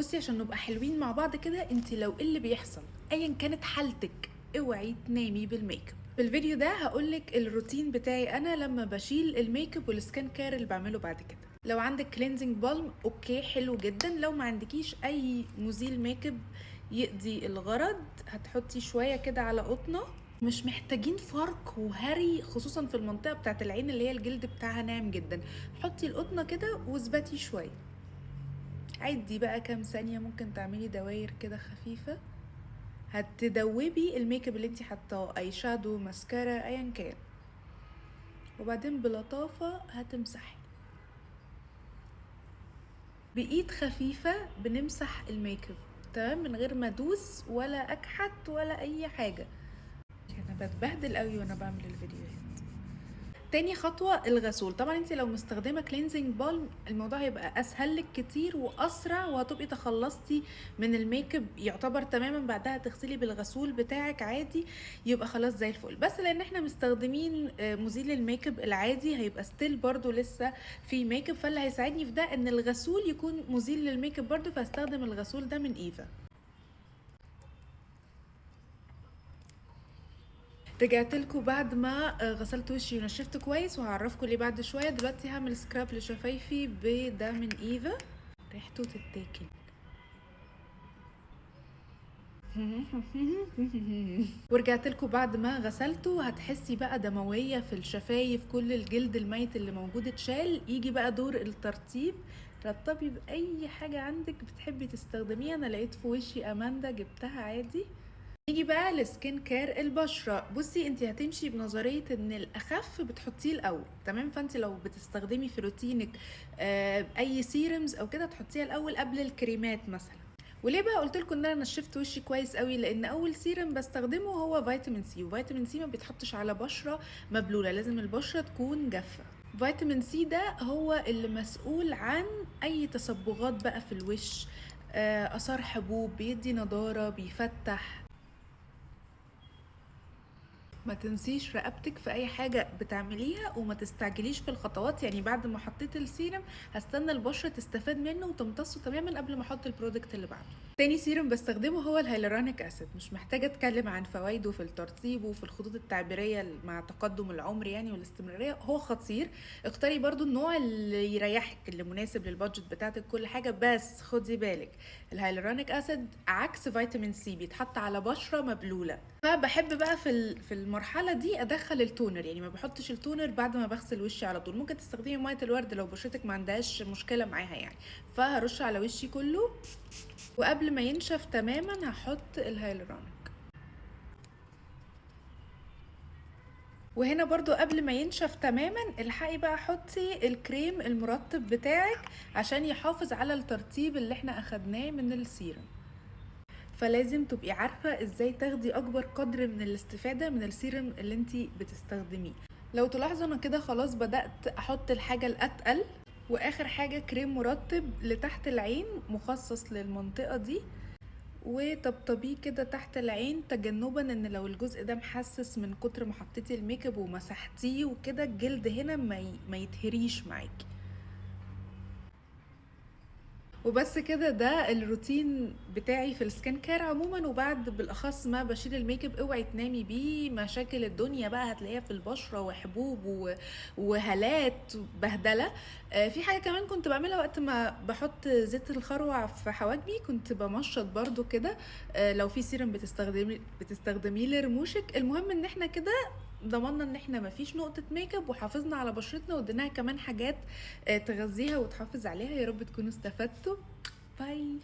بصي عشان نبقى حلوين مع بعض كده، انت لو إيه اللي بيحصل ايا كانت حالتك اوعي تنامي بالميك اب. في الفيديو ده هقولك الروتين بتاعي انا لما بشيل الميك اب والسكان كير اللي بعمله بعد كده. لو عندك كلينزنج بالم اوكي حلو جدا، لو ما عندكيش اي مزيل ميك اب يقضي الغرض هتحطي شويه كده على قطنه. مش محتاجين فرق وهري خصوصا في المنطقه بتاعت العين اللي هي الجلد بتاعها ناعم جدا. حطي القطنه كده واثبتي شويه، عدي بقى كام ثانيه، ممكن تعملي دواير كده خفيفه هتدوبي الميك اب اللي انتي حاطاه، اي شادو ماسكارا ايا كان، وبعدين بلطافه هتمسحي بايد خفيفه. بنمسح الميك اب تمام من غير ما ادوس ولا اكحت ولا اي حاجه. انا بتبهدل قوي وانا بعمل الفيديوهات. تاني خطوة الغسول. طبعا انت لو مستخدمة كلينزنج بالم الموضوع هيبقى اسهل لك كتير واسرع، وهتبقي تخلصتي من الميك اب يعتبر تماما. بعدها تغسلي بالغسول بتاعك عادي يبقى خلاص زي الفل. بس لان احنا مستخدمين مزيل الميك اب العادي هيبقى ستيل برضو لسه في ميك اب، فاللي هيساعدني في ده ان الغسول يكون مزيل للميك اب برضو، فاستخدم الغسول ده من ايفا. رجعت لكم بعد ما غسلت وشي ونشفت كويس، وهعرفكم ليه بعد شويه. دلوقتي هعمل سكراب لشفايفي بده من ايفا، ريحته تتاكل. ورجعت لكم بعد ما غسلته. هتحسي بقى دمويه في الشفايف، كل الجلد الميت اللي موجود اتشال. يجي بقى دور الترطيب. رطبي باي حاجه عندك بتحبي تستخدميها. انا لقيت في وشي اماندا جبتها عادي. نيجي بقى لسكين كير البشره. بصي انت هتمشي بنظريه ان الاخف بتحطيه الاول تمام، فانت لو بتستخدمي في روتينك اي سيرمز او كده تحطيها الاول قبل الكريمات مثلا. وليه بقى قلت لكم ان انا نشفت وشي كويس قوي؟ لان اول سيرم بستخدمه هو فيتامين سي، وفيتامين سي ما بيتحطش على بشره مبلوله، لازم البشره تكون جافه. فيتامين سي ده هو اللي مسؤول عن اي تصبغات بقى في الوش، اثار حبوب، بيدي نضاره، بيفتح. ما تنسيش رقبتك في اي حاجه بتعمليها، وما تستعجليش في الخطوات. يعني بعد ما حطيت السيرم هستنى البشره تستفاد منه وتمتصه تماما قبل ما احط البرودكت اللي بعده. تاني سيرم بستخدمه هو الهيلورونيك اسيد. مش محتاجه اتكلم عن فوائده في الترطيب وفي الخطوط التعبيريه مع تقدم العمر يعني والاستمراريه، هو خطير. اختاري برضو النوع اللي يريحك اللي مناسب للبادجت بتاعتك كل حاجه، بس خدي بالك الهيلورونيك اسيد عكس فيتامين سي بيتحط على بشره مبلوله. فبحب بقى في المرحله دي ادخل التونر، يعني ما بحطش التونر بعد ما بغسل وشي على طول. ممكن تستخدمي ميه الورد لو بشرتك ما عندهاش مشكله معاها يعني. فهرش على وشي كله، وقبل ما ينشف تماما هحط الهيلورونيك. وهنا برضو قبل ما ينشف تماما الحقي بقى حطي الكريم المرطب بتاعك عشان يحافظ على الترطيب اللي احنا اخدناه من السيرم. فلازم تبقي عارفة ازاي تاخدي اكبر قدر من الاستفادة من السيرم اللي انتي بتستخدميه. لو تلاحظوا انا كده خلاص بدأت احط الحاجة الاتقل، واخر حاجة كريم مرطب لتحت العين مخصص للمنطقة دي، وطبطبيه كده تحت العين تجنبا ان لو الجزء ده محسس من كتر ما حطيتي الميك اب ومسحتيه وكده الجلد هنا ما يتهريش معاكي. وبس كده، ده الروتين بتاعي في السكين كير عموما. وبعد بالاخص ما بشيل الميك اب اوعي تنامي بيه، مشاكل الدنيا بقى هتلاقيها في البشره وحبوب وهالات بهدله. في حاجه كمان كنت بعملها وقت ما بحط زيت الخروع في حواجبي، كنت بمشط برضو كده. لو في سيرم بتستخدميه لرموشك. المهم ان احنا كده ضمننا ان احنا مفيش نقطة ميك اب، وحافظنا على بشرتنا، واديناها كمان حاجات تغذيها وتحافظ عليها. يا رب تكونوا استفدتوا. باي.